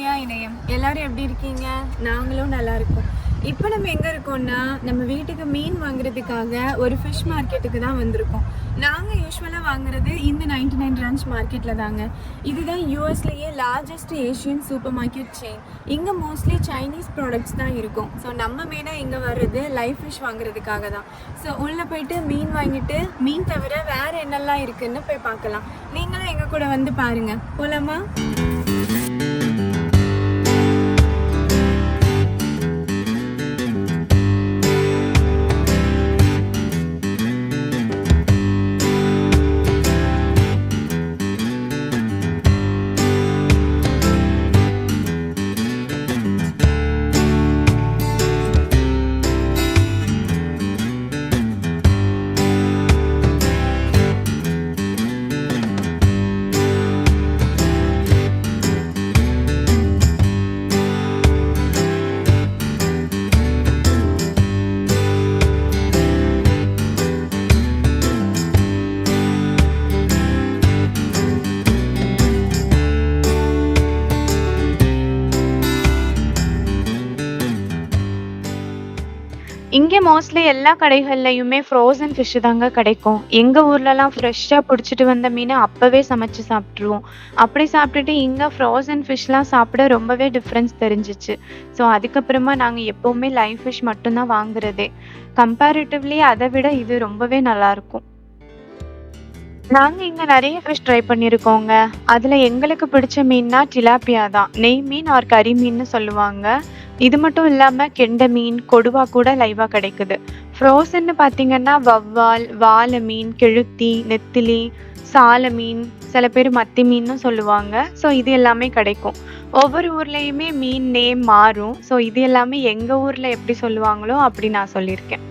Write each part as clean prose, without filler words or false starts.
இனியா இணையம். எல்லாரும் எப்படி இருக்கீங்க? நாங்களும் நல்லா இருக்கோம். இப்போ நம்ம எங்கே இருக்கோம்னா, நம்ம வீட்டுக்கு மீன் வாங்குறதுக்காக ஒரு ஃபிஷ் மார்க்கெட்டுக்கு தான் வந்திருக்கோம். நாங்கள் யூஸ்வலாக வாங்குறது இந்த 99 ரன்ஸ் மார்க்கெட்டில் தாங்க. இதுதான் யூஎஸ்லேயே largest Asian super market chain. இங்கே மோஸ்ட்லி சைனீஸ் ப்ராடக்ட்ஸ் தான் இருக்கும். ஸோ நம்ம மெயினாக இங்கே வர்றது லைவ் ஃபிஷ் வாங்குறதுக்காக தான். ஸோ உள்ளே போயிட்டு மீன் வாங்கிட்டு மீன் தவிர வேறு என்னெல்லாம் இருக்குதுன்னு போய் பார்க்கலாம். நீங்களும் எங்கள் கூட வந்து பாருங்கள். போகலாமா? இங்கே மோஸ்ட்லி எல்லா கடைகள்லையுமே ஃப்ரோசன் ஃபிஷ்ஷு தாங்க கிடைக்கும். எங்கள் ஊர்லலாம் ஃப்ரெஷ்ஷாக பிடிச்சிட்டு வந்த மீனை அப்போவே சமைச்சு சாப்பிட்ருவோம். அப்படி சாப்பிட்டுட்டு இங்கே ஃப்ரோசன் ஃபிஷ்லாம் சாப்பிட ரொம்பவே டிஃப்ரென்ஸ் தெரிஞ்சிச்சு. ஸோ அதுக்கப்புறமா நாங்கள் எப்போவுமே லைவ் ஃபிஷ் மட்டும்தான் வாங்குறதே. கம்பேரிட்டிவ்லி அதை விட இது ரொம்பவே நல்லாயிருக்கும். நாங்கள் இங்கே நிறைய ஃபிஷ் ட்ரை பண்ணியிருக்கோங்க. அதில் எங்களுக்கு பிடிச்ச மீன்னா டிலாப்பியா தான். நெய் மீன் ஆர் கறி மீன்னு சொல்லுவாங்க. இது மட்டும் இல்லாமல் கெண்டை மீன், கொடுவா கூட லைவாக கிடைக்குது. ஃப்ரோசன்னு பார்த்தீங்கன்னா வவ்வால், வாலை மீன், கெழுத்தி, நெத்திலி, சால மீன், சில பேர் மத்தி மீன்னு சொல்லுவாங்க. ஸோ இது எல்லாமே கிடைக்கும். ஒவ்வொரு ஊர்லேயுமே மீன் நேம் மாறும். ஸோ இது எல்லாமே எங்கள் ஊரில் எப்படி சொல்லுவாங்களோ அப்படி நான் சொல்லியிருக்கேன்.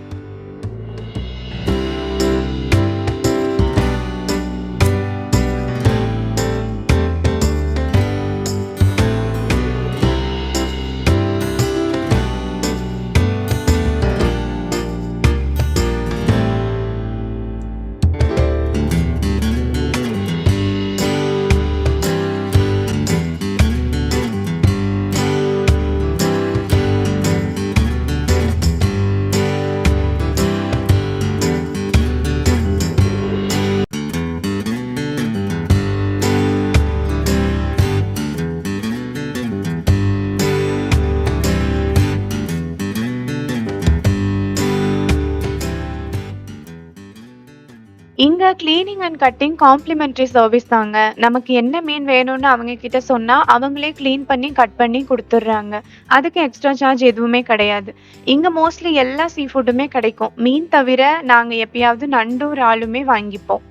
இங்கே cleaning and cutting complimentary service தாங்க. நமக்கு என்ன மீன் வேணும்னு அவங்க கிட்ட சொன்னால் அவங்களே க்ளீன் பண்ணி கட் பண்ணி கொடுத்துட்றாங்க. அதுக்கு எக்ஸ்ட்ரா சார்ஜ் எதுவுமே கிடையாது. இங்கே மோஸ்ட்லி எல்லா சீ ஃபுட்டுமே கிடைக்கும். மீன் தவிர நாங்கள் எப்பயாவது நண்டு, இறாலுமே வாங்கிப்போம்.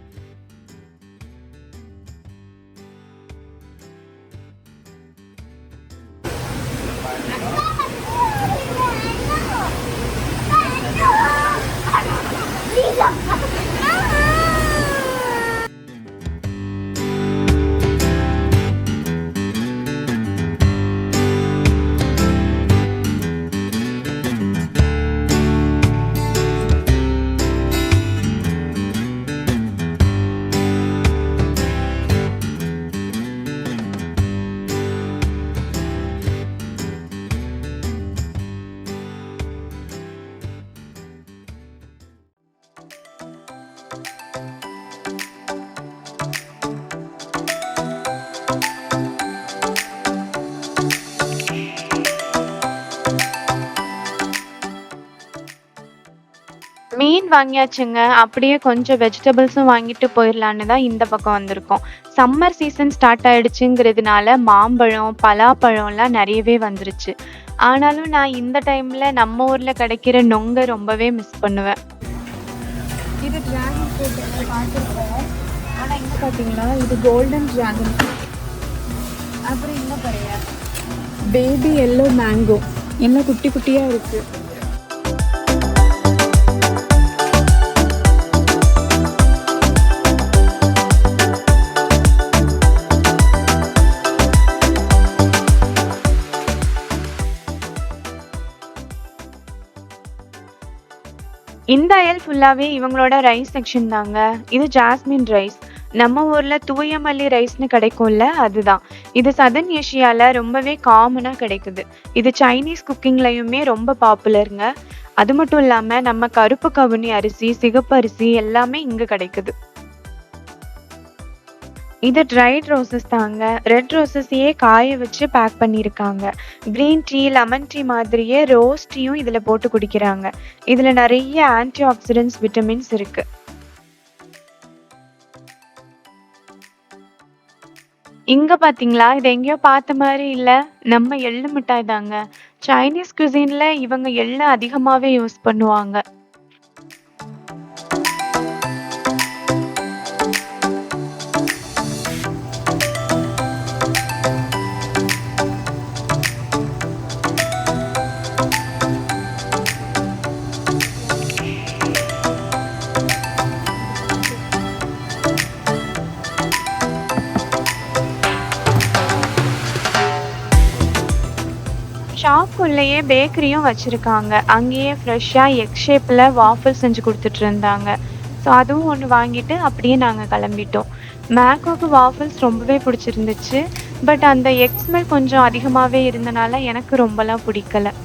மீன் வாங்கியாச்சுங்க. அப்படியே கொஞ்சம் வெஜிடபிள்ஸும் வாங்கிட்டு போயிடலான்னு தான் இந்த பக்கம் வந்திருக்கோம். சம்மர் சீசன் ஸ்டார்ட் ஆயிடுச்சுங்கிறதுனால மாம்பழம், பலாப்பழம்லாம் நிறையவே வந்துருச்சு. ஆனாலும் நான் இந்த டைமில் நம்ம ஊரில் கிடைக்கிற நொங்கை ரொம்பவே மிஸ் பண்ணுவேன். இது டிராகன் ஃப்ரூட் பார்த்துருக்கேன். ஆனால் இங்கே பார்த்தீங்களா, இது கோல்டன் டிராகன் ஃப்ரூட். அப்புறம் இங்கே பாருங்க, பேபி எல்லோ மேங்கோ, எல்லாம் குட்டி குட்டியாக இருக்குது. இந்த அயல் ஃபுல்லாவே இவங்களோட ரைஸ் செக்ஷன் தாங்க. இது ஜாஸ்மின் ரைஸ். நம்ம ஊர்ல தூய மல்லி ரைஸ்ன்னு கிடைக்கும்ல அதுதான். இது சதர்ன் ஏஷியால ரொம்பவே காமனா கிடைக்குது. இது சைனீஸ் குக்கிங்லயுமே ரொம்ப பாப்புலருங்க. அது மட்டும் இல்லாம நம்ம கருப்பு கவுனி அரிசி, சிகப்பு அரிசி எல்லாமே இங்க கிடைக்குது. இது ட்ரைட் ரோசஸ் தாங்க. ரெட் ரோசஸையே காய வச்சு பேக் பண்ணியிருக்காங்க. கிரீன் டீ, லெமன் டீ மாதிரியே ரோஸ் டீயும் இதுல போட்டு குடிக்கிறாங்க. இதுல நிறைய ஆன்டி ஆக்சிடென்ட்ஸ், விட்டமின்ஸ் இருக்கு. இங்க பாத்தீங்களா? இது எங்கேயோ பார்த்த மாரி இல்ல. நம்ம எள்ளு மிட்டாய் தாங்க. சைனீஸ் குசின்ல இவங்க எள்ள அதிகமாவே யூஸ் பண்ணுவாங்க. ஷாப்புக்குள்ளேயே பேக்கரியும் வச்சிருக்காங்க. அங்கேயே ஃப்ரெஷ்ஷா எக் ஷேப்ல வாஃபிள் செஞ்சு குடுத்துட்டு இருந்தாங்க. ஸோ அதுவும் ஒண்ணு வாங்கிட்டு அப்படியே நாங்க கிளம்பிட்டோம். மேக்கோக்கு வாஃபிள்ஸ் ரொம்பவே பிடிச்சிருந்துச்சு. பட் அந்த எக் ஸ்மெல் கொஞ்சம் அதிகமாவே இருந்தனால எனக்கு ரொம்பலாம் பிடிக்கல.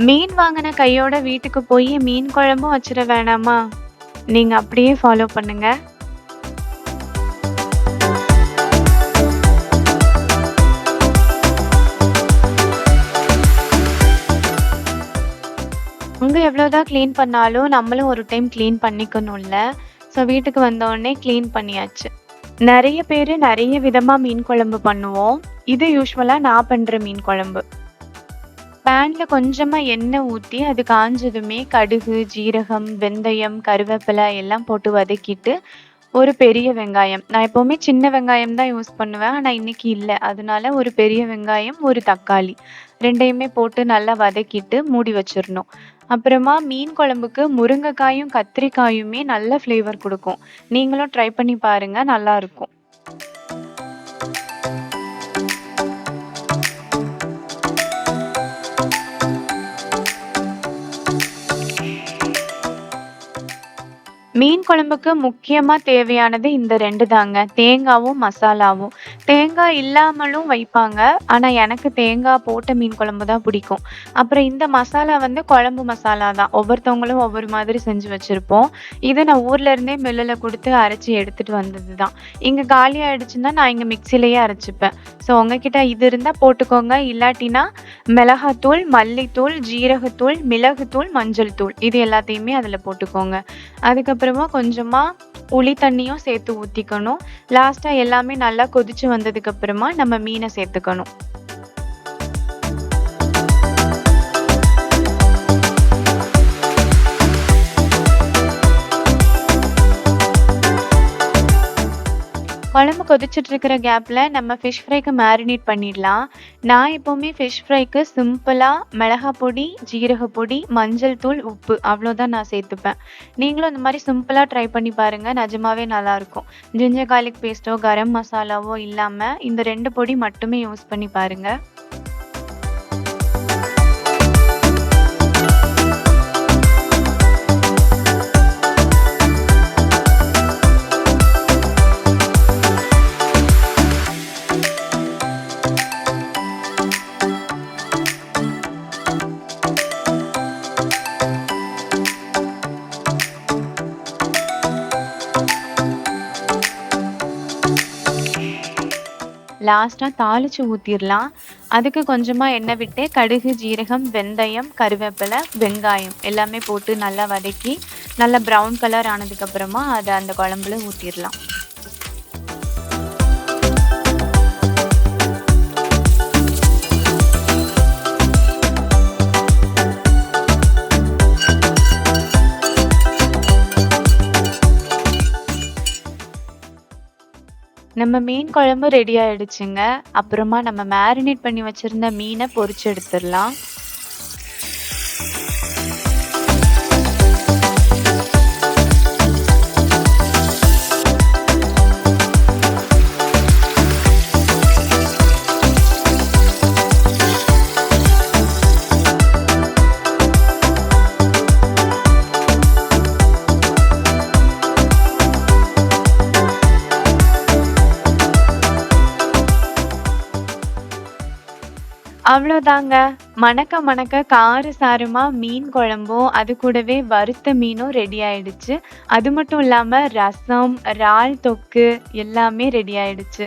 மீன் வாங்குன கையோட வீட்டுக்கு போய் மீன் குழம்பும் வச்சிட வேணாமா? நீங்க அப்படியே ஃபாலோ பண்ணுங்க. அங்க எவ்வளவுதான் க்ளீன் பண்ணாலும் நம்மளும் ஒரு டைம் க்ளீன் பண்ணிக்கணும்ல. ஸோ வீட்டுக்கு வந்த உடனே க்ளீன் பண்ணியாச்சு. நிறைய பேரு நிறைய விதமா மீன் குழம்பு பண்ணுவோம். இது யூசுவலா நான் பண்ற மீன் குழம்பு. பேன்ல கொஞ்சமா எண்ணெய் ஊத்தி அது காஞ்சதுமே கடுகு, ஜீரகம், வெந்தயம், கருவேப்பிலை எல்லாம் போட்டு வதக்கிட்டு ஒரு பெரிய வெங்காயம், நான் எப்பவுமே சின்ன வெங்காயம் தான் யூஸ் பண்ணுவேன். ஆனா இன்னைக்கு இல்ல. அதனால ஒரு பெரிய வெங்காயம், ஒரு தக்காளி 2யுமே போட்டு நல்லா வதக்கிட்டு மூடி வச்சிரணும். அப்புறமா மீன் குழம்புக்கு முருங்கைக்காயும், கத்திரிக்காயுமே நல்ல ஃப்ளேவர் குடுக்கும். நீங்களும் ட்ரை பண்ணி பாருங்க, நல்லா இருக்கும். மீன் குழம்புக்கு முக்கியமா தேவையானது இந்த 2 தாங்க. தேங்காவும், மசாலாவும். தேங்காய் இல்லாமலும் வைப்பாங்க. ஆனா எனக்கு தேங்காய் போட்ட மீன் குழம்பு தான் பிடிக்கும். அப்புறம் இந்த மசாலா வந்து குழம்பு மசாலா தான். ஒவ்வொருத்தவங்களும் ஒவ்வொரு மாதிரி செஞ்சு வச்சிருப்போம். இது நான் ஊர்ல இருந்தே மில்லுல குடுத்து அரைச்சு எடுத்துட்டு வந்தது தான். இங்க காலி ஆயிடுச்சுன்னா நான் இங்க மிக்ஸிலயே அரைச்சுப்பேன். ஸோ உங்ககிட்ட இது இருந்தா போட்டுக்கோங்க. இல்லாட்டினா மிளகாத்தூள், மல்லித்தூள், ஜீரகத்தூள், மிளகுத்தூள், மஞ்சள் தூள் இது எல்லாத்தையுமே அதுல போட்டுக்கோங்க. அதுக்கப்புறமா கொஞ்சமா புளி தண்ணியும் சேர்த்து ஊத்திக்கணும். லாஸ்டா எல்லாமே நல்லா கொதிச்சு வந்ததுக்கு அப்புறமா நம்ம மீனை சேர்த்துக்கணும். குழம்பு கொதிச்சுட்டு இருக்கிற கேப்ல நம்ம ஃபிஷ் ஃப்ரைக்கு மேரினேட் பண்ணிடலாம். நான் எப்பவுமே ஃபிஷ் ஃப்ரைக்கு சிம்பிளா மிளகாய் பொடி, ஜீரக பொடி, மஞ்சள் தூள், உப்பு அவ்வளோதான் நான் சேர்த்துப்பேன். நீங்களும் இந்த மாதிரி சிம்பிளா ட்ரை பண்ணி பாருங்க, நிஜமாவே நல்லா இருக்கும். ஜிஞ்சர் கார்லிக் பேஸ்ட்டோ, கரம் மசாலாவோ இல்லாம இந்த 2 பொடி மட்டுமே யூஸ் பண்ணி பாருங்க. லாஸ்டா தாளிச்சு ஊத்திரலாம். அதுக்கு கொஞ்சமா எண்ணெய் விட்டு கடுகு, ஜீரகம், வெந்தயம், கருவேப்பிலை, வெங்காயம் எல்லாமே போட்டு நல்லா வதக்கி நல்லா ப்ரௌன் கலர் ஆனதுக்கு அப்புறமா அதை அந்த குழம்புல ஊத்திரலாம். நம்ம மீன் குழம்பு ரெடி ஆயிடுச்சுங்க. அப்புறமா நம்ம மேரினேட் பண்ணி வச்சிருந்த மீனை பொரிச்சு எடுத்துடலாம். அவ்வளோதாங்க. மணக்க மணக்க கார சாரமா மீன் குழம்பும், அது கூடவே வறுத்த மீனும் ரெடி ஆயிடுச்சு. அது மட்டும் இல்லாம ரசம், இறால் தொக்கு எல்லாமே ரெடி ஆயிடுச்சு.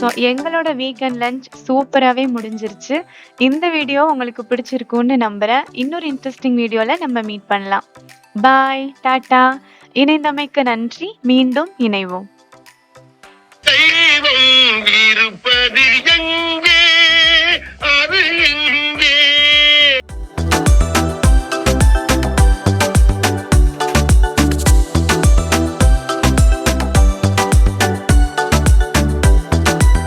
ஸோ எங்களோட வீக்கெண்ட் லஞ்ச் சூப்பராவே முடிஞ்சிருச்சு. இந்த வீடியோ உங்களுக்கு பிடிச்சிருக்கும்னு நம்புறேன். இன்னொரு இன்ட்ரெஸ்டிங் வீடியோல நம்ம மீட் பண்ணலாம். பாய், டாடா. இணைந்தமைக்கு நன்றி. மீண்டும் இணைவோம். தெய்வம் இருப்பது